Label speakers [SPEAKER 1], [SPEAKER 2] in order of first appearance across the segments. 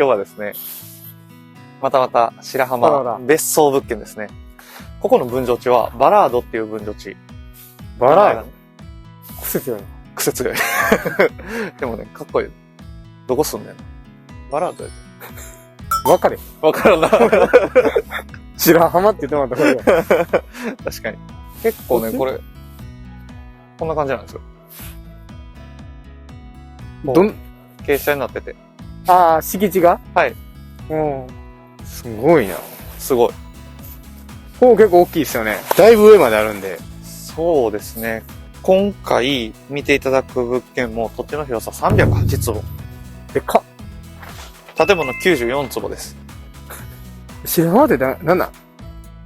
[SPEAKER 1] 日はですね、また白浜別荘物件ですね。ここの分譲地はバラードっていう分譲地。
[SPEAKER 2] バラード癖強いな。
[SPEAKER 1] 癖強い。でもね、かっこいい。どこ住んでんの？バラードやで。
[SPEAKER 2] わかれ。
[SPEAKER 1] わからんな。
[SPEAKER 2] 白浜って言ってもらった方がいい。
[SPEAKER 1] 確かに。結構ね、これ、こんな感じなんですよ。傾斜になってて。
[SPEAKER 2] ああ、敷地が？
[SPEAKER 1] はい。
[SPEAKER 2] うん。すごいな。
[SPEAKER 1] すごい。
[SPEAKER 2] ここ結構大きいですよね。だいぶ上まであるんで。
[SPEAKER 1] そうですね。今回見ていただく物件も土地の広さ308坪。
[SPEAKER 2] でかっ。
[SPEAKER 1] 建物94坪です。
[SPEAKER 2] 白浜ってなんなん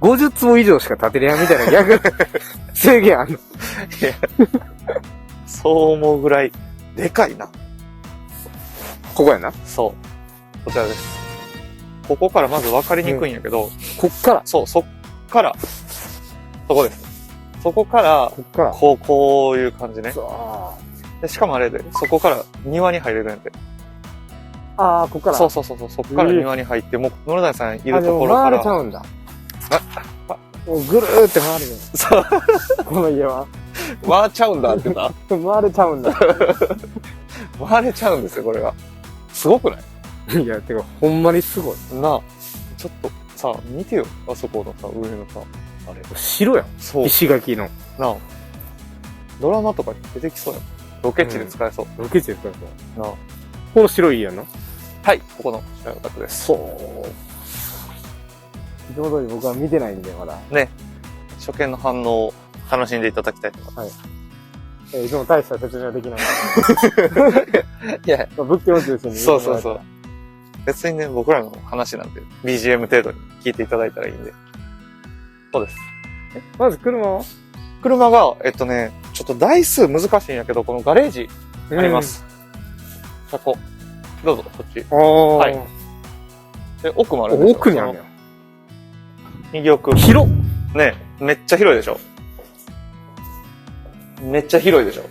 [SPEAKER 2] ?50 坪以上しか建てれやんみたいな逆制限あんの？い
[SPEAKER 1] や、そう思うぐらいでかいな。
[SPEAKER 2] ここやな。
[SPEAKER 1] そう。こちらです。ここからまず分かりにくいんやけど、
[SPEAKER 2] こっから
[SPEAKER 1] そう、そっから、そこです。そこから、こういう感じね。で、しかもあれで、そこから庭に入れるんやて。
[SPEAKER 2] ああ、こっから
[SPEAKER 1] そう、そこから庭に入って、もう、野田さんいるところから。
[SPEAKER 2] 回れちゃうんだ。もうぐるーって回るよ。
[SPEAKER 1] そう。
[SPEAKER 2] この家は。
[SPEAKER 1] 回っちゃうんだって言った
[SPEAKER 2] 回れちゃうんだ。
[SPEAKER 1] 回れちゃうんですよ、これが。すごくない？
[SPEAKER 2] いや、てか、ほんまにすごい。
[SPEAKER 1] なあ、ちょっと、さ、見てよ。あそこのさ、上のさ、あれ。
[SPEAKER 2] 白やん。
[SPEAKER 1] そう。
[SPEAKER 2] 石垣の。
[SPEAKER 1] なあ。ドラマとかに出てきそうやん。ロケ地で使えそう。
[SPEAKER 2] ロケ地で使えそう。
[SPEAKER 1] なあ。
[SPEAKER 2] この白い家やな。
[SPEAKER 1] はい、ここの白いお宅です。
[SPEAKER 2] そう。いつも通り僕は見てないんで、まだ。
[SPEAKER 1] ね。初見の反応を楽しんでいただきたいと思います。
[SPEAKER 2] はい。いつも大した説明はできない。
[SPEAKER 1] いや、
[SPEAKER 2] 物件を中心に。
[SPEAKER 1] そう。別にね、僕らの話なんて BGM 程度に聞いていただいたらいいんで。そうです。
[SPEAKER 2] まず車は？
[SPEAKER 1] 車が、ちょっと台数難しいんやけど、このガレージあります。車庫。どうぞ、こっち。はい。で、奥もあるんですよ。
[SPEAKER 2] 奥にあるんや。
[SPEAKER 1] 右奥。
[SPEAKER 2] 広っ！
[SPEAKER 1] ね、めっちゃ広いでしょ。めっちゃ広いでしょ。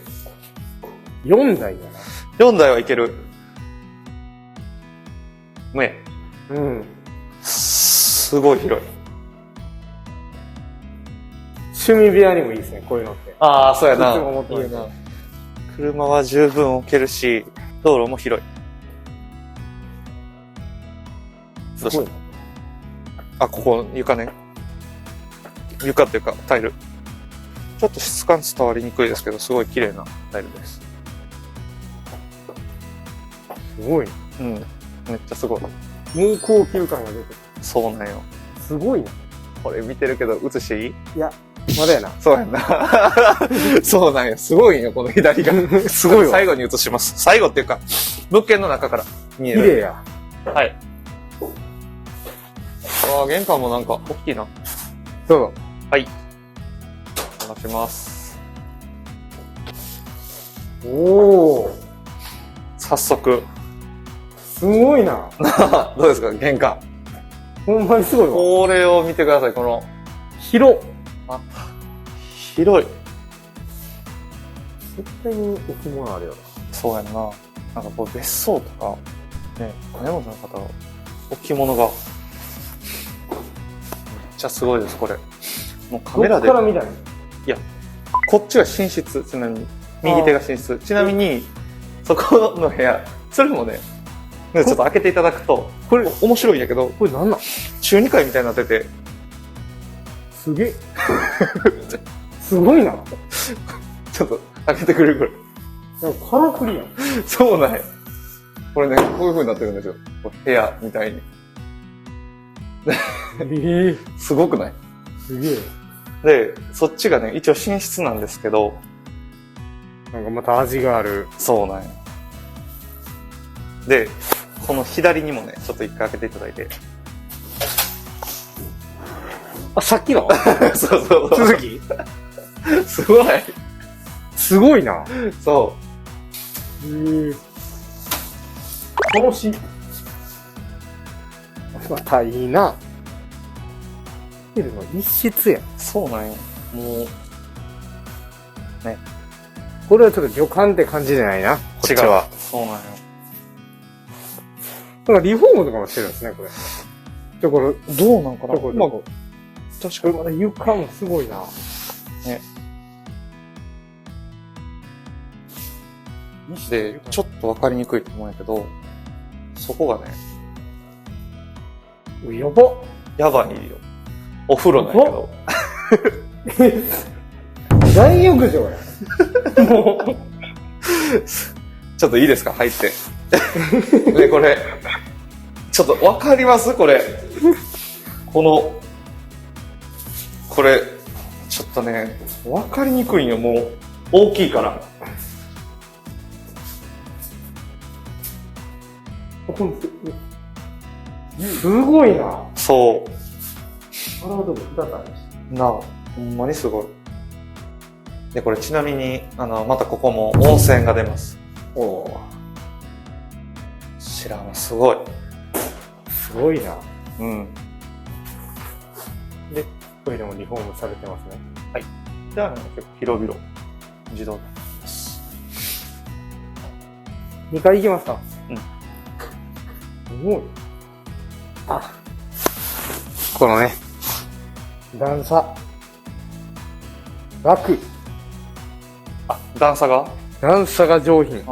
[SPEAKER 2] 4台やな。
[SPEAKER 1] 4台はいける。ね。
[SPEAKER 2] うん。
[SPEAKER 1] すごい広い。
[SPEAKER 2] 趣味部屋にもいいですね、こういうのって。
[SPEAKER 1] ああ、そうやな。
[SPEAKER 2] いつも思ってました。
[SPEAKER 1] 車は十分置けるし、道路も広い。どうした？あ、ここ、床ね。床っていうか、タイル。ちょっと質感伝わりにくいですけど、すごい綺麗なタイルです。
[SPEAKER 2] すごいね。
[SPEAKER 1] うん。めっちゃすごい。
[SPEAKER 2] もう高級感が出てる。
[SPEAKER 1] そうなんよ。
[SPEAKER 2] すごいな。
[SPEAKER 1] これ見てるけど、映していい？
[SPEAKER 2] いや、まだやな。
[SPEAKER 1] そうやんな。そうなんよ。すごいよ、この左が。
[SPEAKER 2] すごいわ。
[SPEAKER 1] 最後に映します。最後っていうか、物件の中から見える。
[SPEAKER 2] 綺麗や。
[SPEAKER 1] はい。ああ、玄関もなんか、大きいな。
[SPEAKER 2] どうぞ。
[SPEAKER 1] はい。お願いします。
[SPEAKER 2] おー。
[SPEAKER 1] 早速。
[SPEAKER 2] すごいな。
[SPEAKER 1] どうですか、玄関。
[SPEAKER 2] ほんまにすごいわ。
[SPEAKER 1] これを見てください、この。
[SPEAKER 2] 広っ。
[SPEAKER 1] あ、広い。
[SPEAKER 2] 絶対に置物あるよな。
[SPEAKER 1] そうやんな。なんかこう、別荘とか、ね、金持ちの方の置物が、めっちゃすごいです、これ。もうカメラで。
[SPEAKER 2] どっから見たの？
[SPEAKER 1] いや、こっちが寝室、ちなみに。右手が寝室。ちなみに、そこの部屋、それもね、ちょっと開けていただくと、これ面白いんやけど、
[SPEAKER 2] これなんなん？
[SPEAKER 1] 中2階みたいになってて。
[SPEAKER 2] すげえ。すごいな。
[SPEAKER 1] ちょっと開けてくれるこれ。
[SPEAKER 2] なんかカラフルやん。
[SPEAKER 1] そうなんや。これね、こういう風になってるんですよ。部屋みたいに。すごくない？
[SPEAKER 2] すげえ。
[SPEAKER 1] で、そっちがね、一応寝室なんですけど。
[SPEAKER 2] なんかまた味がある。
[SPEAKER 1] そうなんや。で、この左にもね、ちょっと一回開けていただいて。
[SPEAKER 2] あ、さっきの
[SPEAKER 1] そうそう。
[SPEAKER 2] 続き
[SPEAKER 1] すごい。
[SPEAKER 2] すごいな。
[SPEAKER 1] そう。
[SPEAKER 2] 楽しい。またいいな。ホテルの一室やん。
[SPEAKER 1] そうなんよ。もう、ね。
[SPEAKER 2] これはちょっと旅館って感じじゃないな。こっちは。
[SPEAKER 1] そうなんよ。
[SPEAKER 2] なんかリフォームとかもしてるんですね、これ。これ、
[SPEAKER 1] どうなんかな。まあ、確かに。
[SPEAKER 2] まだ床もすごいな。
[SPEAKER 1] ね。で、ちょっとわかりにくいと思うんやけど、そこがね、
[SPEAKER 2] やば。
[SPEAKER 1] やばいよ。お風呂なんやけど。
[SPEAKER 2] 大浴場や。もう。
[SPEAKER 1] ちょっといいですか入って。ね、これ。ちょっとわかりますこれ。これ、ちょっとね、わかりにくいんよ、もう。大きいから。
[SPEAKER 2] すごいな。
[SPEAKER 1] そう。
[SPEAKER 2] 洗うとこ2つあるし。
[SPEAKER 1] なあ、ほんまにすごい。で、これちなみに、またここも温泉が出ます。
[SPEAKER 2] おお。
[SPEAKER 1] 知らん、すごい。
[SPEAKER 2] すごいな。
[SPEAKER 1] うん。
[SPEAKER 2] で、トイレもリフォームされてますね。
[SPEAKER 1] はい。じゃあ、結構広々、自動になってます。
[SPEAKER 2] 2階行きますか？
[SPEAKER 1] うん。
[SPEAKER 2] すごい。あ、このね、段差。楽。
[SPEAKER 1] あ、段差が
[SPEAKER 2] 段差が上品。
[SPEAKER 1] う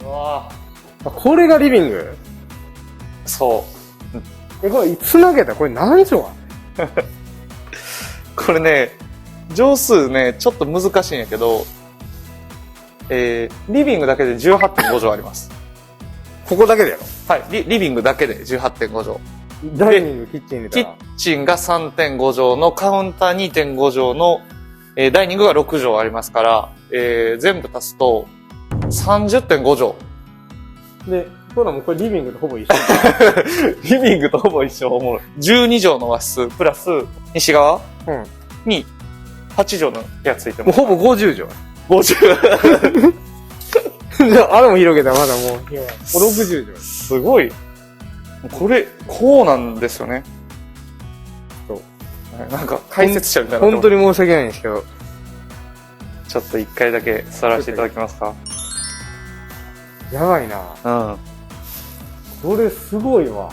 [SPEAKER 1] わ
[SPEAKER 2] あ、これがリビング？
[SPEAKER 1] そう。
[SPEAKER 2] これ繋げたこれ何畳？
[SPEAKER 1] これね、畳数ね、ちょっと難しいんやけど、リビングだけで 18.5 畳あります。
[SPEAKER 2] ここだけだよ。
[SPEAKER 1] はい、リビングだけで 18.5 畳。
[SPEAKER 2] ダイニング、キッチン入れた
[SPEAKER 1] キッ
[SPEAKER 2] ら。
[SPEAKER 1] チンが 3.5 畳のカウンター 2.5 畳の、ダイニングが6畳ありますから、全部足すと 30.5 畳。
[SPEAKER 2] で、そうだもん、これリビングとほぼ一緒。
[SPEAKER 1] リビングとほぼ一緒。おもろい。12畳の和室、プラス、西側
[SPEAKER 2] うん。
[SPEAKER 1] に8畳の部屋ついてます。
[SPEAKER 2] もうほぼ50畳。
[SPEAKER 1] 50。
[SPEAKER 2] じゃあ、あれも広げたらまだもう、60畳。
[SPEAKER 1] すごい。これ、こうなんですよね。
[SPEAKER 2] そう。
[SPEAKER 1] なんか解説者みたいな。
[SPEAKER 2] 本当に申し訳ないんですけど。
[SPEAKER 1] ちょっと一回だけ座らせていただけますか。
[SPEAKER 2] やばいな。
[SPEAKER 1] うん。
[SPEAKER 2] これすごいわ。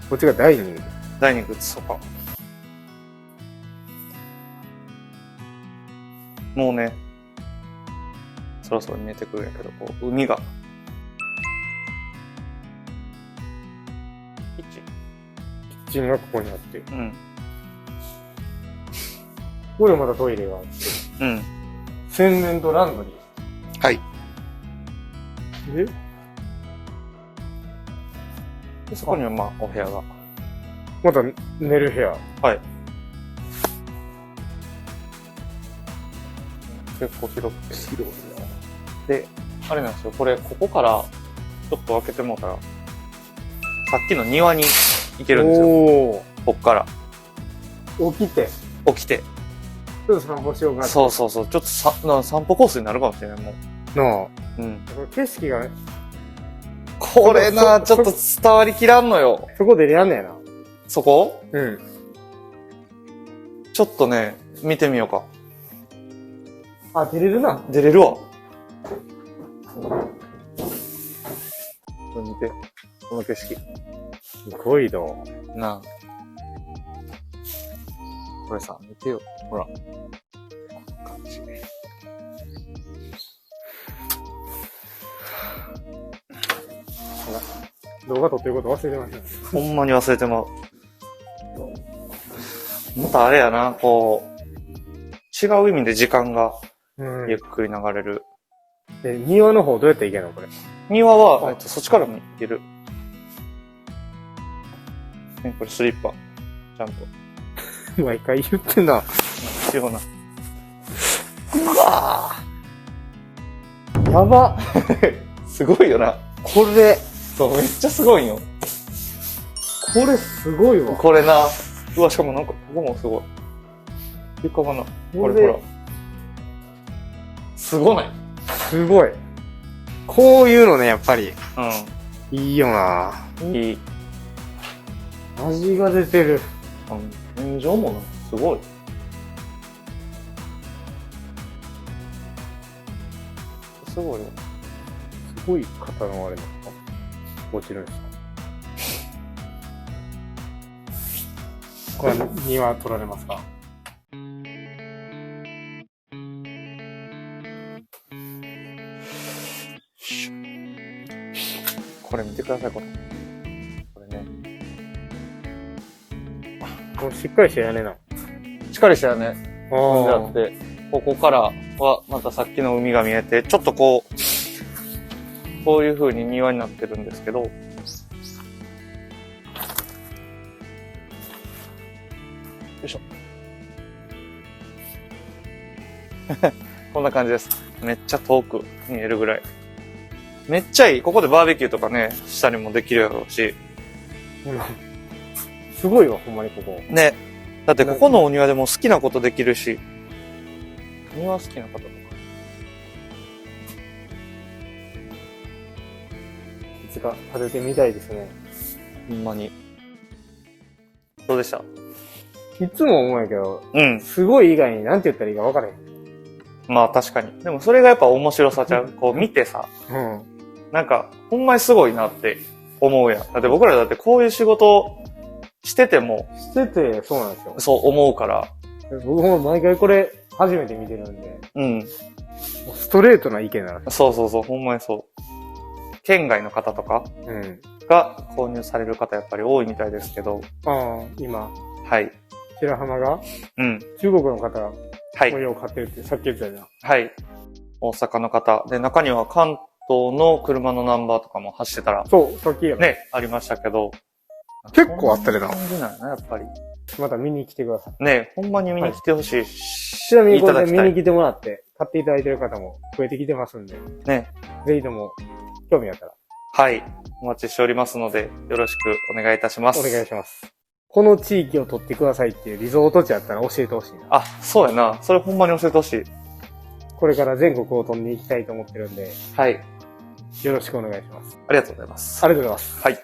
[SPEAKER 2] こっちがダイニング。
[SPEAKER 1] ダイニング移そうか。もうね、そろそろ見えてくるんやけど、こう、海が。キッチン。
[SPEAKER 2] キッチンがここにあって。
[SPEAKER 1] うん。
[SPEAKER 2] ここでまたトイレがあって。
[SPEAKER 1] うん。
[SPEAKER 2] 洗面とランドリ
[SPEAKER 1] はい。
[SPEAKER 2] ー。
[SPEAKER 1] でそこにはまあ、お部屋が。
[SPEAKER 2] また寝る部屋。
[SPEAKER 1] はい。結構広くて。
[SPEAKER 2] 広い
[SPEAKER 1] で、あれなんですよ。これ、ここから、ちょっと開けてもうたら、さっきの庭に行けるんですよ。
[SPEAKER 2] お
[SPEAKER 1] こっから。
[SPEAKER 2] ー。起きて。
[SPEAKER 1] 起きて。
[SPEAKER 2] ちょっと散歩しようかな。
[SPEAKER 1] そうそうそう。ちょっと散歩コースになるかもしれない、もう。
[SPEAKER 2] なあ。
[SPEAKER 1] うん。
[SPEAKER 2] これ景色がね、
[SPEAKER 1] これな、ちょっと伝わりきらんのよ。
[SPEAKER 2] そこでやんねえな。
[SPEAKER 1] そこ
[SPEAKER 2] うん。
[SPEAKER 1] ちょっとね、見てみようか。
[SPEAKER 2] あ、出れるな。
[SPEAKER 1] 出れるわ。見て。この景色。
[SPEAKER 2] すごいど。
[SPEAKER 1] なあ。これさ、見てよ。ほら。こんな感じ。
[SPEAKER 2] 動画撮ってること忘れてました。
[SPEAKER 1] ほんまに忘れてまう。またあれやな、こう、違う意味で時間が
[SPEAKER 2] うん。
[SPEAKER 1] ゆっくり流れる。
[SPEAKER 2] で、庭の方どうやって行けんのこれ。
[SPEAKER 1] 庭は、そっちからも行ける。ね、これスリッパ。ちゃんと。
[SPEAKER 2] 毎回言ってんな。
[SPEAKER 1] 必要な。
[SPEAKER 2] うわぁ。やば。
[SPEAKER 1] すごいよな。
[SPEAKER 2] これ、
[SPEAKER 1] そう、めっちゃすごいよ。
[SPEAKER 2] これすごいわ。
[SPEAKER 1] これな。うわ、しかもなんか、ここもすごい。床がな。これほら。すごない？
[SPEAKER 2] すごい。こういうのね、やっぱり、
[SPEAKER 1] う
[SPEAKER 2] いいよな。
[SPEAKER 1] ん。いい。
[SPEAKER 2] 味が出てる。
[SPEAKER 1] 天井もな、すごい。すごいよ。
[SPEAKER 2] すごい方のあれなのか。落ちるんですか？これは庭取られますか？
[SPEAKER 1] これ見てください、これ。これね。
[SPEAKER 2] これしっかりした屋根なの。
[SPEAKER 1] しっかりしたよね。組んであ
[SPEAKER 2] あ
[SPEAKER 1] って、ここからはまたさっきの海が見えて、ちょっとこういう風に庭になってるんですけど、よいしょ。こんな感じです。めっちゃ遠く見えるぐらい。めっちゃいい。ここでバーベキューとかね、したりもできるやろうし。
[SPEAKER 2] すごいわ、ほんまにここ。
[SPEAKER 1] ね。だってここのお庭でも好きなことできるし。庭好きな方とか。
[SPEAKER 2] いつか建ててみたいですね。
[SPEAKER 1] ほんまに。どうでした？
[SPEAKER 2] いつも思うんやけど、
[SPEAKER 1] うん。
[SPEAKER 2] すごい以外に何て言ったらいいか分からへん。
[SPEAKER 1] まあ確かに。でもそれがやっぱ面白さちゃう。こう見てさ、
[SPEAKER 2] うん。
[SPEAKER 1] なんか、ほんまにすごいなって思うやん。だって僕らだってこういう仕事してても、
[SPEAKER 2] してて、そうなんですよ。
[SPEAKER 1] そう思うから。
[SPEAKER 2] 僕も毎回これ初めて見てるんで、
[SPEAKER 1] うん。
[SPEAKER 2] もうストレートな意見なんです
[SPEAKER 1] そうそうそう、ほんまにそう。県外の方とか
[SPEAKER 2] よ。うん。
[SPEAKER 1] が購入される方やっぱり多いみたいですけど、
[SPEAKER 2] ああ、今、
[SPEAKER 1] はい。
[SPEAKER 2] 白浜が
[SPEAKER 1] うん。
[SPEAKER 2] 中国の方が
[SPEAKER 1] はい
[SPEAKER 2] こ。れを買ってるってさっき言ってたじゃん。
[SPEAKER 1] はい。大阪の方。で、中には関東の車のナンバーとかも走ってたら、
[SPEAKER 2] そう、さっきや
[SPEAKER 1] ね、ありましたけど。
[SPEAKER 2] 結構あったでな
[SPEAKER 1] こんな感じなんやな、やっぱり。
[SPEAKER 2] また見に来てください。
[SPEAKER 1] ね、ほんまに見に来てほしい。
[SPEAKER 2] ちなみにこれ
[SPEAKER 1] いただきたい。
[SPEAKER 2] で見に来てもらって、買っていただいてる方も増えてきてますんで、
[SPEAKER 1] ね。
[SPEAKER 2] ぜひとも興味あったら
[SPEAKER 1] はい。お待ちしておりますので、よろしくお願いいたします。
[SPEAKER 2] お願いします。この地域を取ってくださいっていうリゾート地あったら教えてほしいな。
[SPEAKER 1] あ、そうやな。それほんまに教えてほしい。
[SPEAKER 2] これから全国を飛んでいきたいと思ってるんで、
[SPEAKER 1] はい。
[SPEAKER 2] よろしくお願いします。
[SPEAKER 1] ありがとうございます。
[SPEAKER 2] ありがとうございます。
[SPEAKER 1] はい。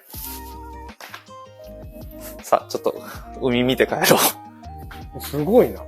[SPEAKER 1] さあ、ちょっと、海見て帰ろう。
[SPEAKER 2] すごいな。